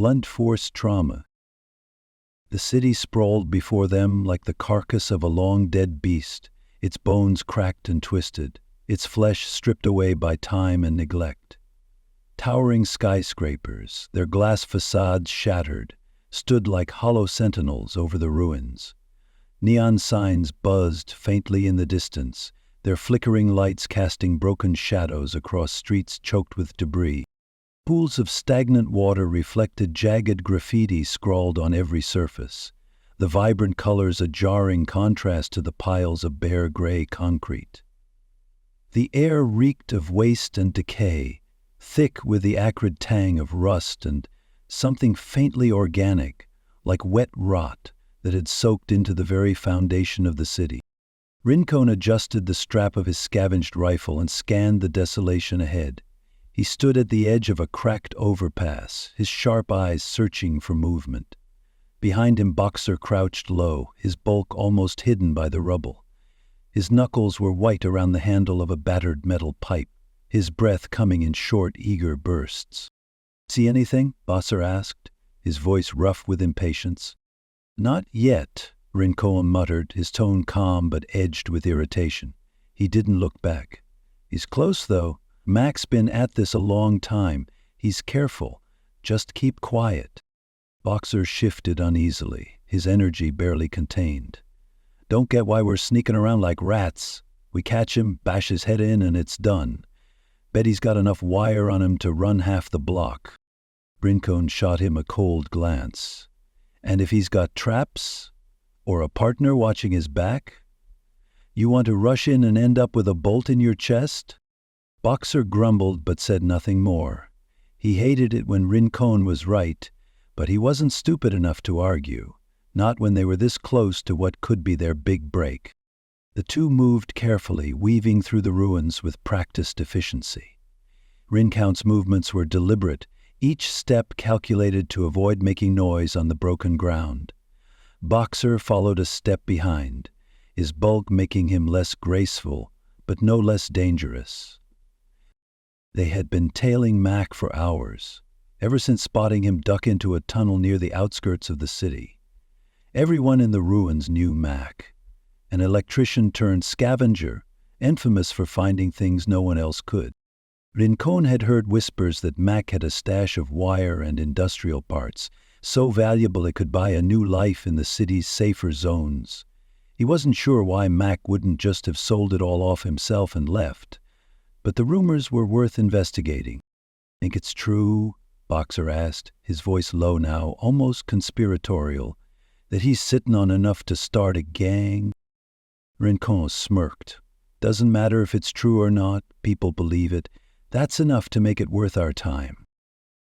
blunt force trauma. The city sprawled before them like the carcass of a long-dead beast, its bones cracked and twisted, its flesh stripped away by time and neglect. Towering skyscrapers, their glass facades shattered, stood like hollow sentinels over the ruins. Neon signs buzzed faintly in the distance, their flickering lights casting broken shadows across streets choked with debris. Pools of stagnant water reflected jagged graffiti scrawled on every surface, the vibrant colors a jarring contrast to the piles of bare gray concrete. The air reeked of waste and decay, thick with the acrid tang of rust and something faintly organic, like wet rot, that had soaked into the very foundation of the city. Rincon adjusted the strap of his scavenged rifle and scanned the desolation ahead. He stood at the edge of a cracked overpass, his sharp eyes searching for movement. Behind him, Boxer crouched low, his bulk almost hidden by the rubble. His knuckles were white around the handle of a battered metal pipe, his breath coming in short, eager bursts. "See anything?" Boxer asked, his voice rough with impatience. "Not yet," Rincon muttered, his tone calm but edged with irritation. He didn't look back. "He's close, though. Mack's been at this a long time. He's careful. Just keep quiet." Boxer shifted uneasily, his energy barely contained. "Don't get why we're sneaking around like rats. We catch him, bash his head in, and it's done. Bet he's got enough wire on him to run half the block." Rincon shot him a cold glance. "And if he's got traps? Or a partner watching his back? You want to rush in and end up with a bolt in your chest?" Boxer grumbled but said nothing more. He hated it when Rincon was right, but he wasn't stupid enough to argue, not when they were this close to what could be their big break. The two moved carefully, weaving through the ruins with practiced efficiency. Rincon's movements were deliberate, each step calculated to avoid making noise on the broken ground. Boxer followed a step behind, his bulk making him less graceful, but no less dangerous. They had been tailing Mack for hours, ever since spotting him duck into a tunnel near the outskirts of the city. Everyone in the ruins knew Mack, an electrician turned scavenger, infamous for finding things no one else could. Rincon had heard whispers that Mack had a stash of wire and industrial parts, so valuable it could buy a new life in the city's safer zones. He wasn't sure why Mack wouldn't just have sold it all off himself and left, but the rumors were worth investigating. "Think it's true?" Boxer asked, his voice low now, almost conspiratorial, "that he's sitting on enough to start a gang?" Rincon smirked. "Doesn't matter if it's true or not, people believe it. That's enough to make it worth our time."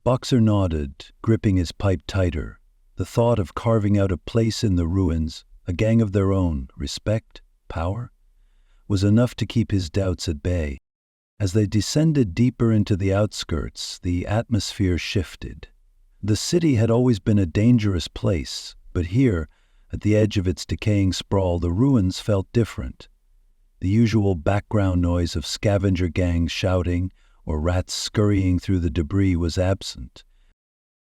Boxer nodded, gripping his pipe tighter. The thought of carving out a place in the ruins, a gang of their own, respect, power, was enough to keep his doubts at bay. As they descended deeper into the outskirts, the atmosphere shifted. The city had always been a dangerous place, but here, at the edge of its decaying sprawl, the ruins felt different. The usual background noise of scavenger gangs shouting or rats scurrying through the debris was absent.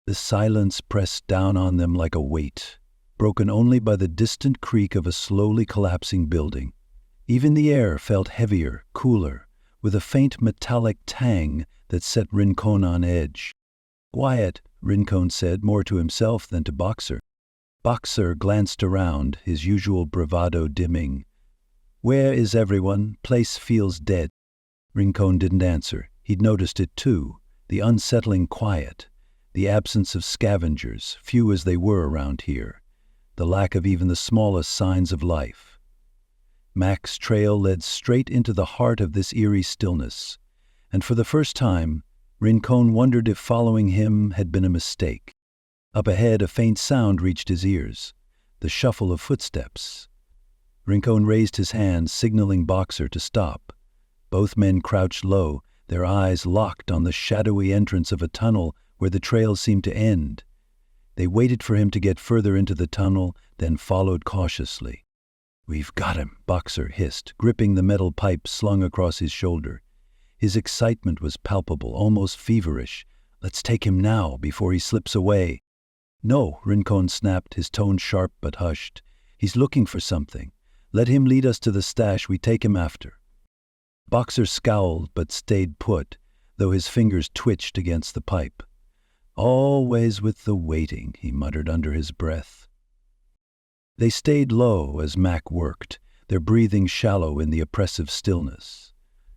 The silence pressed down on them like a weight, broken only by the distant creak of a slowly collapsing building. Even the air felt heavier, cooler, with a faint metallic tang that set Rincon on edge. "Quiet," Rincon said, more to himself than to Boxer. Boxer glanced around, his usual bravado dimming. "Where is everyone? Place feels dead." Rincon didn't answer. He'd noticed it too, the unsettling quiet, the absence of scavengers, few as they were around here, the lack of even the smallest signs of life. Mack's trail led straight into the heart of this eerie stillness, and for the first time, Rincon wondered if following him had been a mistake. Up ahead, a faint sound reached his ears, the shuffle of footsteps. Rincon raised his hand, signaling Boxer to stop. Both men crouched low, their eyes locked on the shadowy entrance of a tunnel where the trail seemed to end. They waited for him to get further into the tunnel, then followed cautiously. "We've got him," Boxer hissed, gripping the metal pipe slung across his shoulder. His excitement was palpable, almost feverish. "Let's take him now, before he slips away." No, Rincon snapped, his tone sharp but hushed. He's looking for something. Let him lead us to the stash, we take him after. Boxer scowled but stayed put, though his fingers twitched against the pipe. Always with the waiting, he muttered under his breath. They stayed low as Mack worked, their breathing shallow in the oppressive stillness.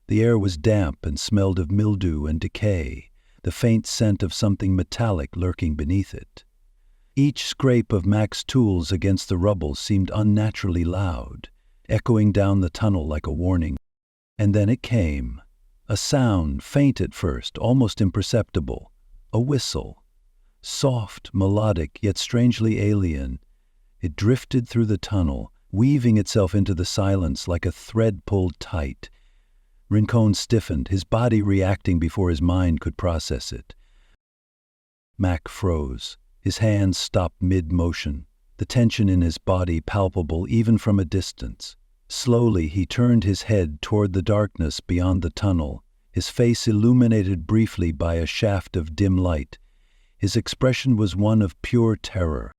The air was damp and smelled of mildew and decay, the faint scent of something metallic lurking beneath it. Each scrape of Mack's tools against the rubble seemed unnaturally loud, echoing down the tunnel like a warning. And then it came. A sound, faint at first, almost imperceptible. A whistle. Soft, melodic, yet strangely alien. It drifted through the tunnel, weaving itself into the silence like a thread pulled tight. Rincon stiffened, his body reacting before his mind could process it. Mack froze. His hands stopped mid-motion, the tension in his body palpable even from a distance. Slowly he turned his head toward the darkness beyond the tunnel, his face illuminated briefly by a shaft of dim light. His expression was one of pure terror.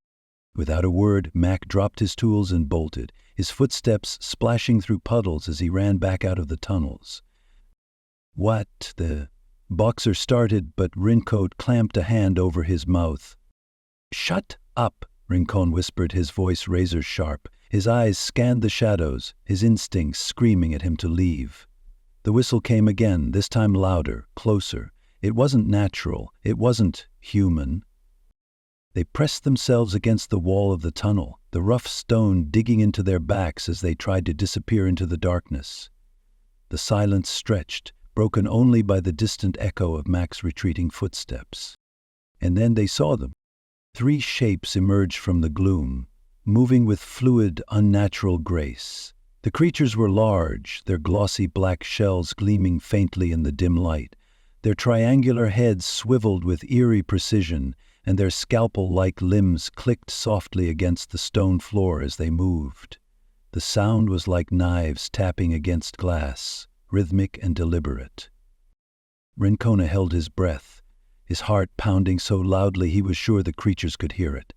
Without a word, Mack dropped his tools and bolted, his footsteps splashing through puddles as he ran back out of the tunnels. What the... Boxer started, but Rincon clamped a hand over his mouth. "Shut up," Rincon whispered, his voice razor-sharp. His eyes scanned the shadows, his instincts screaming at him to leave. The whistle came again, this time louder, closer. It wasn't natural. It wasn't human. They pressed themselves against the wall of the tunnel, the rough stone digging into their backs as they tried to disappear into the darkness. The silence stretched, broken only by the distant echo of Mack's retreating footsteps. And then they saw them. 3 shapes emerged from the gloom, moving with fluid, unnatural grace. The creatures were large, their glossy black shells gleaming faintly in the dim light, their triangular heads swiveled with eerie precision, and their scalpel-like limbs clicked softly against the stone floor as they moved. The sound was like knives tapping against glass, rhythmic and deliberate. Rincon held his breath, his heart pounding so loudly he was sure the creatures could hear it.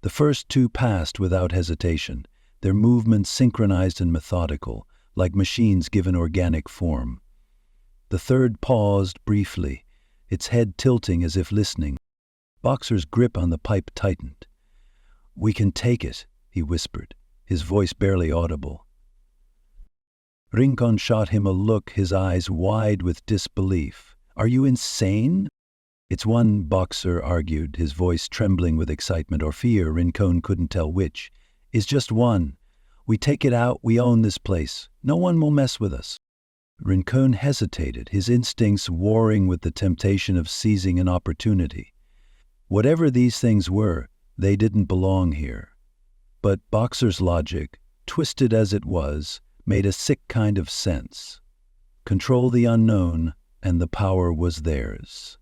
The first 2 passed without hesitation, their movements synchronized and methodical, like machines given organic form. The third paused briefly, its head tilting as if listening. Boxer's grip on the pipe tightened. "We can take it," he whispered, his voice barely audible. Rincon shot him a look, his eyes wide with disbelief. "Are you insane?" "It's one," Boxer argued, his voice trembling with excitement or fear, Rincon couldn't tell which. "It's just one. We take it out, we own this place. No one will mess with us." Rincon hesitated, his instincts warring with the temptation of seizing an opportunity. Whatever these things were, they didn't belong here. But Boxer's logic, twisted as it was, made a sick kind of sense. Control the unknown, and the power was theirs.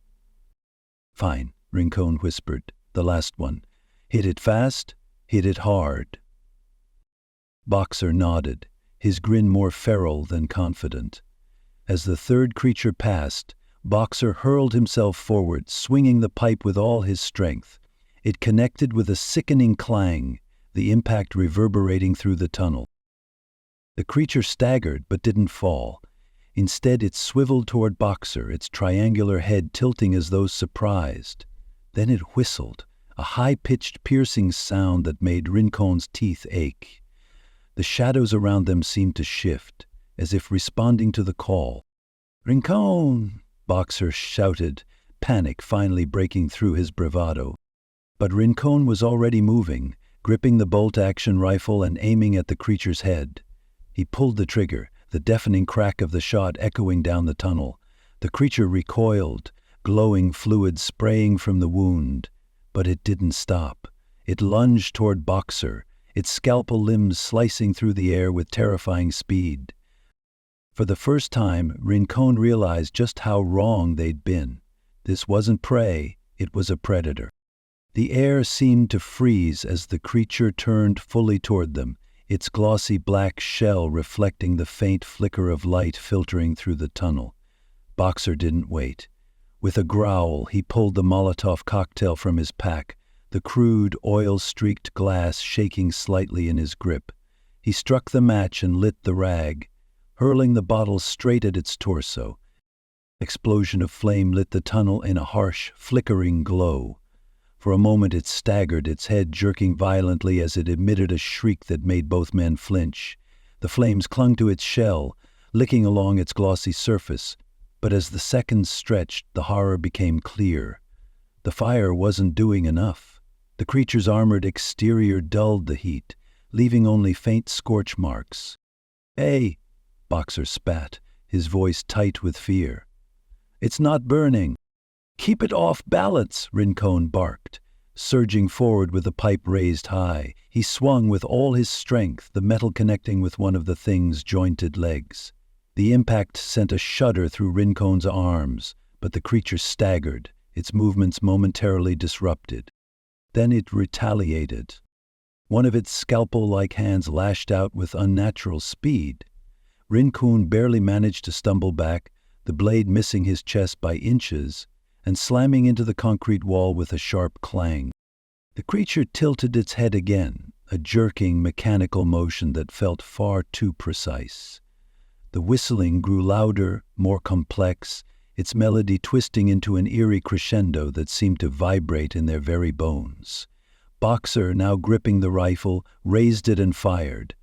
"Fine," Rincon whispered, the last one. "Hit it fast, hit it hard." Boxer nodded, his grin more feral than confident. As the third creature passed, Boxer hurled himself forward, swinging the pipe with all his strength. It connected with a sickening clang, the impact reverberating through the tunnel. The creature staggered but didn't fall. Instead, it swiveled toward Boxer, its triangular head tilting as though surprised. Then it whistled, a high-pitched, piercing sound that made Rincon's teeth ache. The shadows around them seemed to shift, as if responding to the call. "Rincon!" Boxer shouted, panic finally breaking through his bravado. But Rincon was already moving, gripping the bolt-action rifle and aiming at the creature's head. He pulled the trigger, the deafening crack of the shot echoing down the tunnel. The creature recoiled, glowing fluid spraying from the wound. But it didn't stop. It lunged toward Boxer, its scalpel limbs slicing through the air with terrifying speed. For the first time, Rincon realized just how wrong they'd been. This wasn't prey, it was a predator. The air seemed to freeze as the creature turned fully toward them, its glossy black shell reflecting the faint flicker of light filtering through the tunnel. Boxer didn't wait. With a growl, he pulled the Molotov cocktail from his pack, the crude, oil-streaked glass shaking slightly in his grip. He struck the match and lit the rag, hurling the bottle straight at its torso. Explosion of flame lit the tunnel in a harsh, flickering glow. For a moment it staggered, its head jerking violently as it emitted a shriek that made both men flinch. The flames clung to its shell, licking along its glossy surface, but as the seconds stretched, the horror became clear. The fire wasn't doing enough. The creature's armored exterior dulled the heat, leaving only faint scorch marks. "Hey!" Boxer spat, his voice tight with fear. "It's not burning." "Keep it off balance," Rincon barked. Surging forward with the pipe raised high, he swung with all his strength, the metal connecting with one of the thing's jointed legs. The impact sent a shudder through Rincon's arms, but the creature staggered, its movements momentarily disrupted. Then it retaliated. One of its scalpel-like hands lashed out with unnatural speed. Rincon barely managed to stumble back, the blade missing his chest by inches, and slamming into the concrete wall with a sharp clang. The creature tilted its head again, a jerking, mechanical motion that felt far too precise. The whistling grew louder, more complex, its melody twisting into an eerie crescendo that seemed to vibrate in their very bones. Boxer, now gripping the rifle, raised it and fired.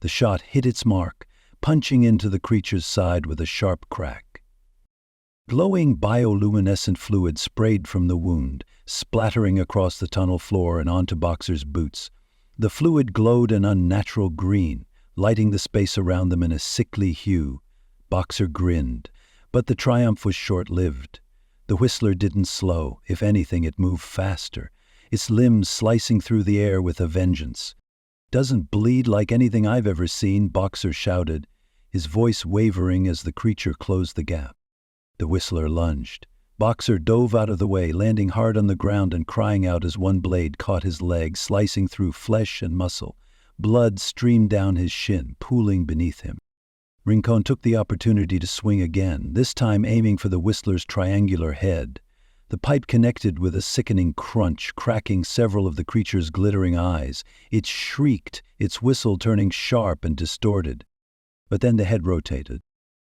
The shot hit its mark, punching into the creature's side with a sharp crack. Glowing bioluminescent fluid sprayed from the wound, splattering across the tunnel floor and onto Boxer's boots. The fluid glowed an unnatural green, lighting the space around them in a sickly hue. Boxer grinned, but the triumph was short-lived. The whistler didn't slow. If anything, it moved faster, its limbs slicing through the air with a vengeance. "Doesn't bleed like anything I've ever seen," Boxer shouted, his voice wavering as the creature closed the gap. The whistler lunged. Boxer dove out of the way, landing hard on the ground and crying out as one blade caught his leg, slicing through flesh and muscle. Blood streamed down his shin, pooling beneath him. Rincon took the opportunity to swing again, this time aiming for the whistler's triangular head. The pipe connected with a sickening crunch, cracking several of the creature's glittering eyes. It shrieked, its whistle turning sharp and distorted. But then the head rotated.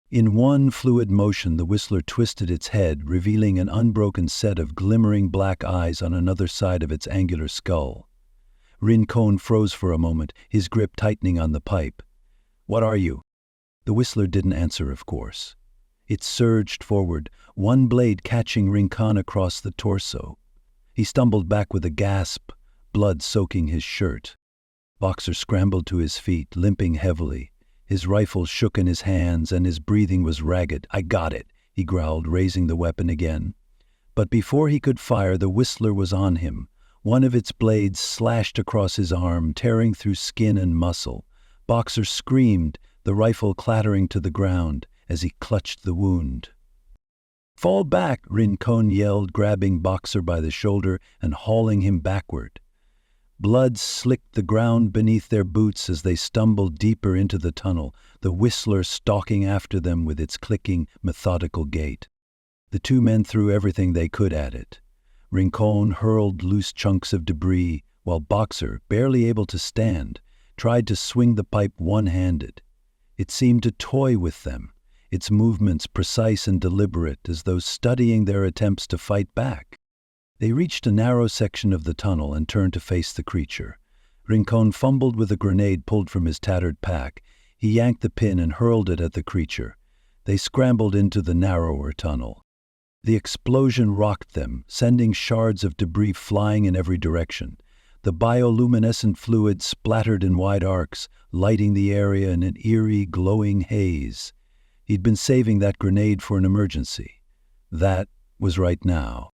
In one fluid motion, the whistler twisted its head, revealing an unbroken set of glimmering black eyes on another side of its angular skull. Rincon froze for a moment, his grip tightening on the pipe. "What are you?" The whistler didn't answer, of course. It surged forward, one blade catching Rincon across the torso. He stumbled back with a gasp, blood soaking his shirt. Boxer scrambled to his feet, limping heavily. His rifle shook in his hands and his breathing was ragged. "I got it," he growled, raising the weapon again. But before he could fire, the whistler was on him. One of its blades slashed across his arm, tearing through skin and muscle. Boxer screamed, the rifle clattering to the ground as he clutched the wound. "Fall back!" Rincon yelled, grabbing Boxer by the shoulder and hauling him backward. Blood slicked the ground beneath their boots as they stumbled deeper into the tunnel, the whistler stalking after them with its clicking, methodical gait. The two men threw everything they could at it. Rincon hurled loose chunks of debris, while Boxer, barely able to stand, tried to swing the pipe one-handed. It seemed to toy with them, its movements precise and deliberate, as though studying their attempts to fight back. They reached a narrow section of the tunnel and turned to face the creature. Rincon fumbled with a grenade pulled from his tattered pack. He yanked the pin and hurled it at the creature. They scrambled into the narrower tunnel. The explosion rocked them, sending shards of debris flying in every direction. The bioluminescent fluid splattered in wide arcs, lighting the area in an eerie, glowing haze. He'd been saving that grenade for an emergency. That was right now.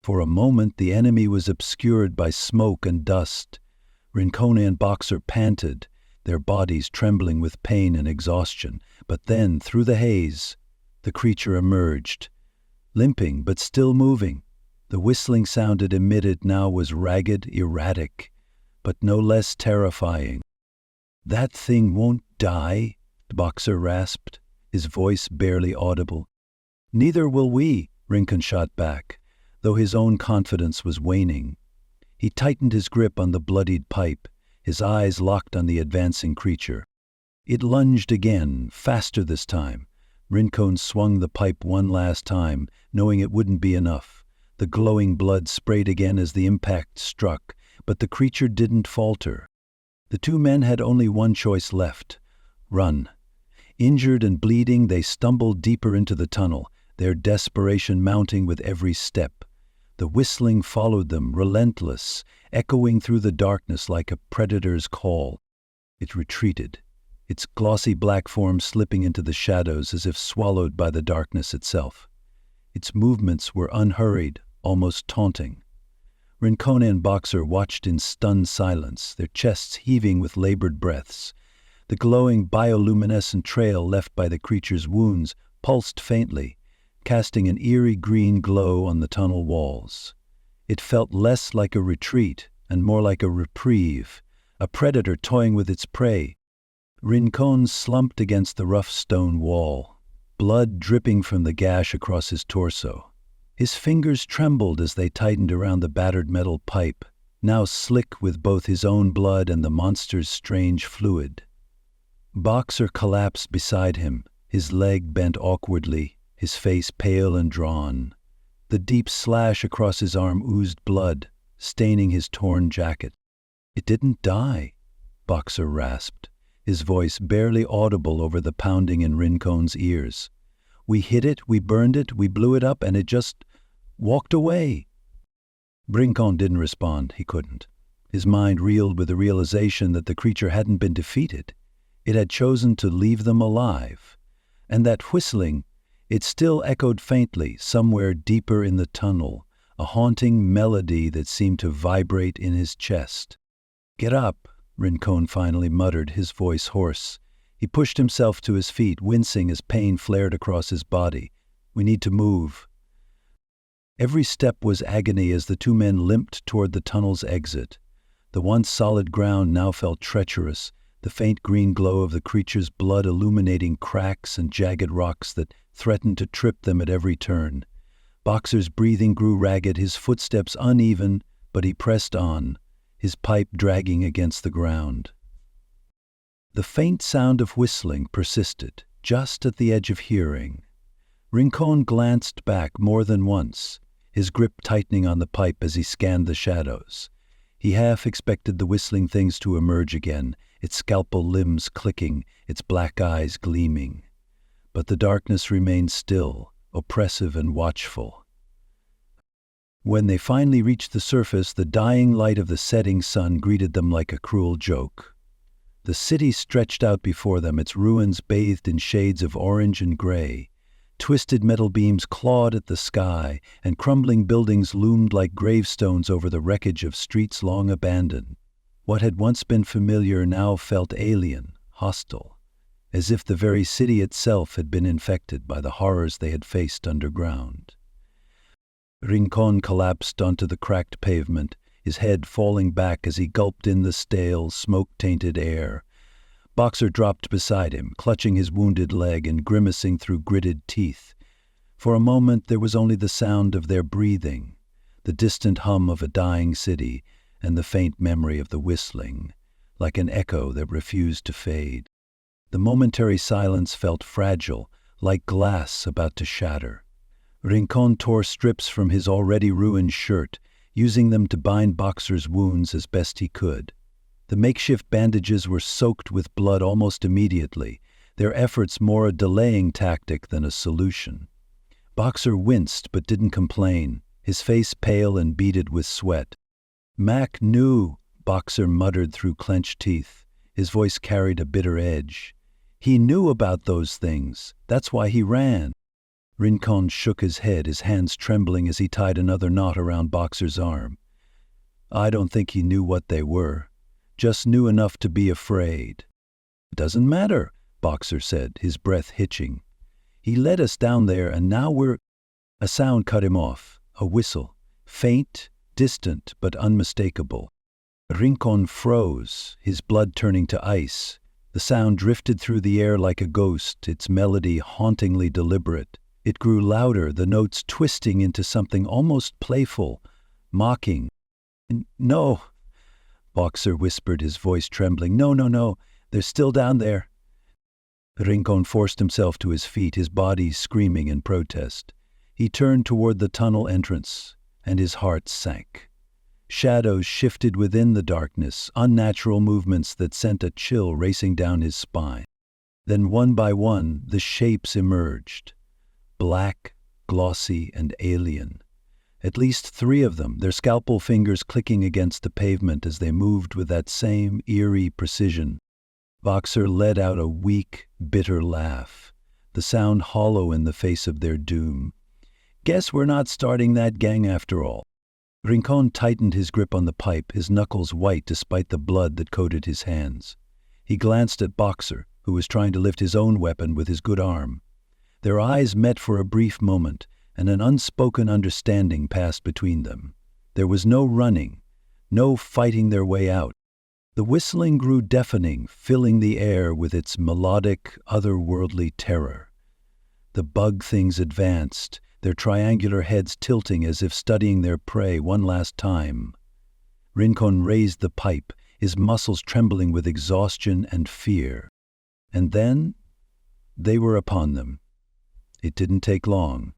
For a moment, the enemy was obscured by smoke and dust. Rincon and Boxer panted, their bodies trembling with pain and exhaustion. But then, through the haze, the creature emerged, limping but still moving. The whistling sound it emitted now was ragged, erratic, but no less terrifying. "That thing won't die," Boxer rasped, his voice barely audible. "Neither will we," Rincon shot back, though his own confidence was waning. He tightened his grip on the bloodied pipe, his eyes locked on the advancing creature. It lunged again, faster this time. Rincon swung the pipe one last time, knowing it wouldn't be enough. The glowing blood sprayed again as the impact struck, but the creature didn't falter. The two men had only one choice left: run. Injured and bleeding, they stumbled deeper into the tunnel, their desperation mounting with every step. The whistling followed them, relentless, echoing through the darkness like a predator's call. It retreated, its glossy black form slipping into the shadows as if swallowed by the darkness itself. Its movements were unhurried, almost taunting. Rincon and Boxer watched in stunned silence, their chests heaving with labored breaths. The glowing bioluminescent trail left by the creature's wounds pulsed faintly, casting an eerie green glow on the tunnel walls. It felt less like a retreat and more like a reprieve, a predator toying with its prey. Rincon slumped against the rough stone wall, blood dripping from the gash across his torso. His fingers trembled as they tightened around the battered metal pipe, now slick with both his own blood and the monster's strange fluid. Boxer collapsed beside him, his leg bent awkwardly, his face pale and drawn. The deep slash across his arm oozed blood, staining his torn jacket. "It didn't die," Boxer rasped, his voice barely audible over the pounding in Rincon's ears. "We hit it, we burned it, we blew it up, and it just walked away." Rincon didn't respond. He couldn't. His mind reeled with the realization that the creature hadn't been defeated. It had chosen to leave them alive. And that whistling, it still echoed faintly somewhere deeper in the tunnel, a haunting melody that seemed to vibrate in his chest. "Get up," Rincon finally muttered, his voice hoarse. He pushed himself to his feet, wincing as pain flared across his body. "We need to move." Every step was agony as the two men limped toward the tunnel's exit. The once solid ground now felt treacherous, the faint green glow of the creature's blood illuminating cracks and jagged rocks that threatened to trip them at every turn. Boxer's breathing grew ragged, his footsteps uneven, but he pressed on, his pipe dragging against the ground. The faint sound of whistling persisted, just at the edge of hearing. Rincon glanced back more than once, his grip tightening on the pipe as he scanned the shadows. He half expected the whistling things to emerge again, its scalpel limbs clicking, its black eyes gleaming. But the darkness remained still, oppressive and watchful. When they finally reached the surface, the dying light of the setting sun greeted them like a cruel joke. The city stretched out before them, its ruins bathed in shades of orange and gray. Twisted metal beams clawed at the sky, and crumbling buildings loomed like gravestones over the wreckage of streets long abandoned. What had once been familiar now felt alien, hostile, as if the very city itself had been infected by the horrors they had faced underground. Rincon collapsed onto the cracked pavement, his head falling back as he gulped in the stale, smoke-tainted air. Boxer dropped beside him, clutching his wounded leg and grimacing through gritted teeth. For a moment there was only the sound of their breathing, the distant hum of a dying city, and the faint memory of the whistling, like an echo that refused to fade. The momentary silence felt fragile, like glass about to shatter. Rincon tore strips from his already ruined shirt, using them to bind Boxer's wounds as best he could. The makeshift bandages were soaked with blood almost immediately, their efforts more a delaying tactic than a solution. Boxer winced but didn't complain, his face pale and beaded with sweat. "Mack knew," Boxer muttered through clenched teeth. His voice carried a bitter edge. "He knew about those things. That's why he ran." Rincon shook his head, his hands trembling as he tied another knot around Boxer's arm. "I don't think he knew what they were. Just knew enough to be afraid." "Doesn't matter," Boxer said, his breath hitching. "He led us down there, and now we're—" A sound cut him off, a whistle, faint, distant, but unmistakable. Rincon froze, his blood turning to ice. The sound drifted through the air like a ghost, its melody hauntingly deliberate. It grew louder, the notes twisting into something almost playful, mocking. No, Boxer whispered, his voice trembling. No, no, no, they're still down there. Rincon forced himself to his feet, his body screaming in protest. He turned toward the tunnel entrance, and his heart sank. Shadows shifted within the darkness, unnatural movements that sent a chill racing down his spine. Then one by one, the shapes emerged. Black, glossy, and alien. At least 3 of them, their scalpel fingers clicking against the pavement as they moved with that same eerie precision. Boxer let out a weak, bitter laugh, the sound hollow in the face of their doom. Guess we're not starting that gang after all. Rincon tightened his grip on the pipe, his knuckles white despite the blood that coated his hands. He glanced at Boxer, who was trying to lift his own weapon with his good arm. Their eyes met for a brief moment, and an unspoken understanding passed between them. There was no running, no fighting their way out. The whistling grew deafening, filling the air with its melodic, otherworldly terror. The bug things advanced, their triangular heads tilting as if studying their prey one last time. Rincon raised the pipe, his muscles trembling with exhaustion and fear. And then, they were upon them. It didn't take long.